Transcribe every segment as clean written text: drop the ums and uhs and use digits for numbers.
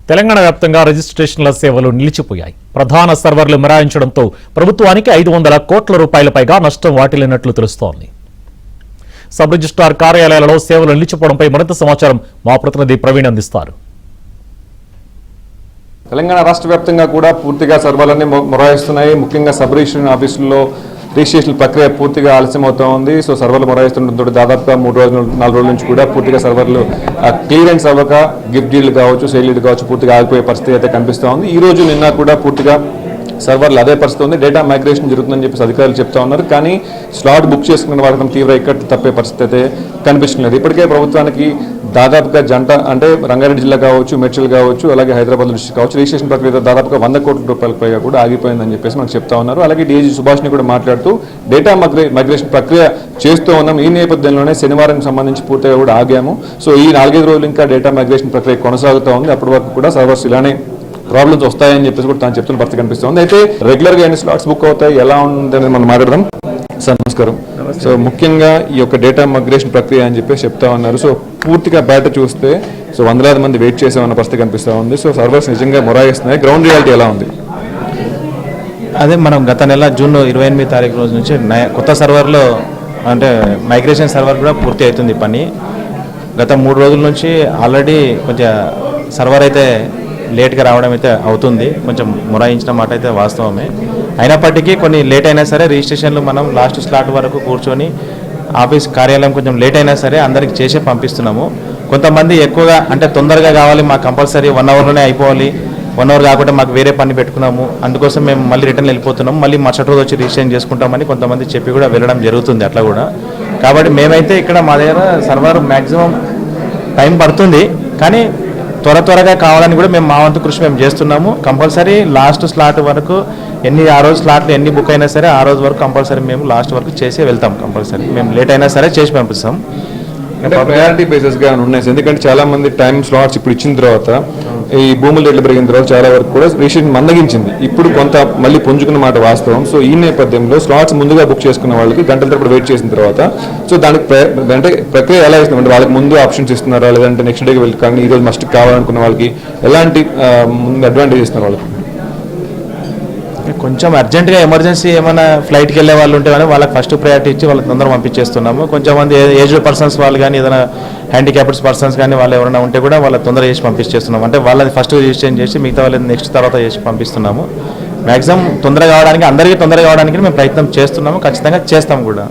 తెలంగాణ వ్యాప్తంగా రిజిస్ట్రేషన్ల సేవలు నిలిచిపోయాయి. ప్రధాన సర్వర్లు మిరాయించడంతో ప్రభుత్వానికి 500 కోట్ల రూపాయల పైగా నష్టం వాటిల్లినట్లు తెలుస్తోంది. సబ్ రిజిస్ట్రార్ కార్యాలయాలలో సేవలు నిలిచిపోవడంపై మరింత సమాచారం మా ప్రతినిధి ప్రవీణ్ అందిస్తారు. తెలంగాణ రాష్ట్ర వ్యాప్తంగా కూడా పూర్తిగా సర్వర్లన్నీ మొరాయిస్తున్నాయి. ముఖ్యంగా సబ్ రిజిస్ట్రేషన్ ఆఫీసుల్లో రిజిస్ట్రేషన్ ప్రక్రియ పూర్తిగా ఆలస్యం అవుతా ఉంది. సో సర్వర్లు మొరాయిస్తుండటంతో దాదాపుగా 3 రోజులు 4 రోజుల నుంచి కూడా పూర్తిగా సర్వర్లు క్లియరెన్స్ అవ్వక గిఫ్ట్ డీల్ కావచ్చు, సేల్ డీల్ కావచ్చు పూర్తిగా ఆగిపోయే పరిస్థితి అయితే కనిపిస్తూ ఉంది. ఈ రోజు నిన్న కూడా పూర్తిగా సర్వర్లు అదే పరిస్థితి ఉంది. డేటా మైగ్రేషన్ జరుగుతుందని చెప్పేసి అధికారులు చెప్తా ఉన్నారు. కానీ స్లాట్ బుక్ చేసుకున్న వాళ్ళకి తీవ్ర ఇక్కట్లు తప్పే పరిస్థితి అయితే కనిపించలేదు. ఇప్పటికే ప్రభుత్వానికి దాదాపుగా జంట అంటే రంగారెడ్డి జిల్లా కావచ్చు, మేడ్చల్ కావచ్చు, అలాగే హైదరాబాద్ డిస్ట్రిక్ట్ కావచ్చు రిజిస్ట్రేషన్ ప్రక్రియ దాదాపుగా 100 కోట్ల రూపాయల పైగా కూడా ఆగిపోయిందని చెప్పేసి మనకు చెప్తా ఉన్నారు. అలాగే డీజీ సుభాష్ని కూడా మాట్లాడుతూ డేటా మైగ్రేషన్ ప్రక్రియ చేస్తూ ఉన్నాం. ఈ నేపథ్యంలోనే శనివారం సంబంధించి పూర్తిగా కూడా ఆగాము. సో ఈ 4-5 రోజులు ఇంకా డేటా మైగ్రేషన్ ప్రక్రియ కొనసాగుతూ ఉంది. అప్పటి వరకు కూడా సర్వర్స్ ఇలానే ప్రాబ్లమ్స్ వస్తాయని చెప్పేసి కూడా తాను చెప్తున్న పరిస్థితి కనిపిస్తుంది. అయితే రెగ్యులర్గా ఎన్ని స్లాట్స్ బుక్ అవుతాయి, ఎలా ఉందని మనం మాట్లాడదాం. సార్ నమస్కారం. సో ముఖ్యంగా ఈ యొక్క డేటా మైగ్రేషన్ ప్రక్రియ అని చెప్పేసి చెప్తా ఉన్నారు. సో పూర్తిగా బయట చూస్తే సో వందలాది మంది వెయిట్ చేసామన్న పరిస్థితి కనిపిస్తూ ఉంది. సో సర్వర్స్ నిజంగా మొరాయిస్తున్నాయి. గ్రౌండ్ రియాలిటీ ఎలా ఉంది? అదే మనం గత నెల జూన్ 28 తారీఖు రోజు నుంచి కొత్త సర్వర్లో అంటే మైగ్రేషన్ సర్వర్ కూడా పూర్తి అవుతుంది పని. గత 3 రోజుల నుంచి ఆల్రెడీ కొంచెం సర్వర్ అయితే లేట్గా రావడం అయితే అవుతుంది. కొంచెం మొరాయించిన మాట అయితే వాస్తవమే. అయినప్పటికీ కొన్ని లేట్ అయినా సరే రిజిస్ట్రేషన్లు మనం లాస్ట్ స్లాట్ వరకు కూర్చొని ఆఫీస్ కార్యాలయం కొంచెం లేట్ అయినా సరే అందరికి చేసే పంపిస్తున్నాము. కొంతమంది ఎక్కువగా అంటే తొందరగా కావాలి, మాకు కంపల్సరీ 1 అవర్లోనే అయిపోవాలి, 1 అవర్ కాకుండా మాకు వేరే పని పెట్టుకున్నాము, అందుకోసం మేము మళ్ళీ రిటర్న్ వెళ్ళిపోతున్నాము, మళ్ళీ మరుసటి రోజు వచ్చి రిజిస్ట్రేషన్ చేసుకుంటామని కొంతమంది చెప్పి కూడా వెళ్ళడం జరుగుతుంది అట్లా కూడా. కాబట్టి మేమైతే ఇక్కడ మా దగ్గర సర్వర్ మ్యాక్సిమం టైం పడుతుంది, కానీ త్వరగా కావాలని కూడా మేము మా వంతు కృషి మేము చేస్తున్నాము. కంపల్సరీ లాస్ట్ స్లాట్ వరకు ఆ రోజు స్లాట్లు ఎన్ని బుక్ అయినా సరే ఆ రోజు వరకు కంపల్సరీ మేము లాస్ట్ వరకు చేసి వెళ్తాం. కంపల్సరీ మేము లేట్ అయినా సరే చేసి పంపిస్తాం. అంటే ప్రయారిటీ బేసెస్గా ఉన్నాయి. ఎందుకంటే చాలా మంది టైం స్లాట్స్ ఇప్పుడు ఇచ్చిన తర్వాత ఈ భూముల రేట్లు పెరిగిన తర్వాత చాలా వరకు కూడా రిజిస్ట్రేషన్ మందగించింది. ఇప్పుడు కొంత మళ్ళీ పుంజుకున్న మాట వాస్తవం. సో ఈ నేపథ్యంలో స్లాట్స్ ముందుగా బుక్ చేసుకున్న వాళ్ళకి గంటల తరబడి వెయిట్ చేసిన తర్వాత సో దానికి అంటే ప్రక్రియ ఎలా ఇస్తుంది? అంటే వాళ్ళకి ముందు ఆప్షన్స్ ఇస్తున్నారా, లేదంటే నెక్స్ట్ డేకి వెళ్ళి కానీ ఈరోజు మస్ట్ కావాలనుకున్న వాళ్ళకి ఎలాంటి ముందు అడ్వాంటేజ్ ఇస్తున్నారు వాళ్ళకి? కొంచెం అర్జెంటుగా ఎమర్జెన్సీ ఏమైనా ఫ్లైట్కి వెళ్ళే వాళ్ళు ఉంటే కానీ వాళ్ళకి ఫస్ట్ ప్రయారిటీ ఇచ్చి వాళ్ళకి తొందరగా పంపించేస్తున్నాము. కొంచెం మంది ఏజ్డ్ పర్సన్స్ వాళ్ళు కానీ ఏదైనా హ్యాండిక్యాప్డ్ పర్సన్స్ కానీ వాళ్ళు ఎవరైనా ఉంటే కూడా వాళ్ళకి తొందరగా చేసి పంపించేస్తున్నాము. అంటే వాళ్ళని ఫస్ట్ రిజిస్ట్రేషన్ చేసి మిగతా వాళ్ళని నెక్స్ట్ తర్వాత చేసి పంపిస్తున్నాము. మ్యాక్సిమం తొందరగా కావడానికి అందరికీ తొందరగా కావడానికి మేము ప్రయత్నం చేస్తున్నాము, ఖచ్చితంగా చేస్తాం కూడా.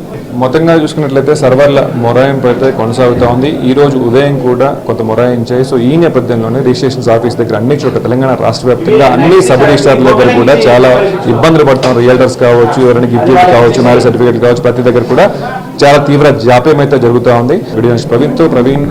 మొత్తంగా చూసుకున్నట్లయితే సర్వర్ల మొరాయింపు అయితే కొనసాగుతూ ఉంది. ఈ రోజు ఉదయం కూడా కొంత మొరాయించాయి. సో ఈ నేపథ్యంలోనే రిజిస్ట్రేషన్స్ ఆఫీస్ దగ్గర అన్ని చోట్ల తెలంగాణ రాష్ట్ర వ్యాప్తంగా అన్ని సబ్ రిజిస్ట్రార్ల దగ్గర కూడా చాలా ఇబ్బందులు పడుతున్నారు. రియల్టర్స్ కావచ్చు, ఎవరైనా గిఫ్ట్ కావచ్చు, మ్యారేజ్ సర్టిఫికేట్ కావచ్చు, ప్రతి దగ్గర కూడా చాలా తీవ్ర జాప్యం అయితే జరుగుతూ ఉంది. వీడియో ప్రవీణ్.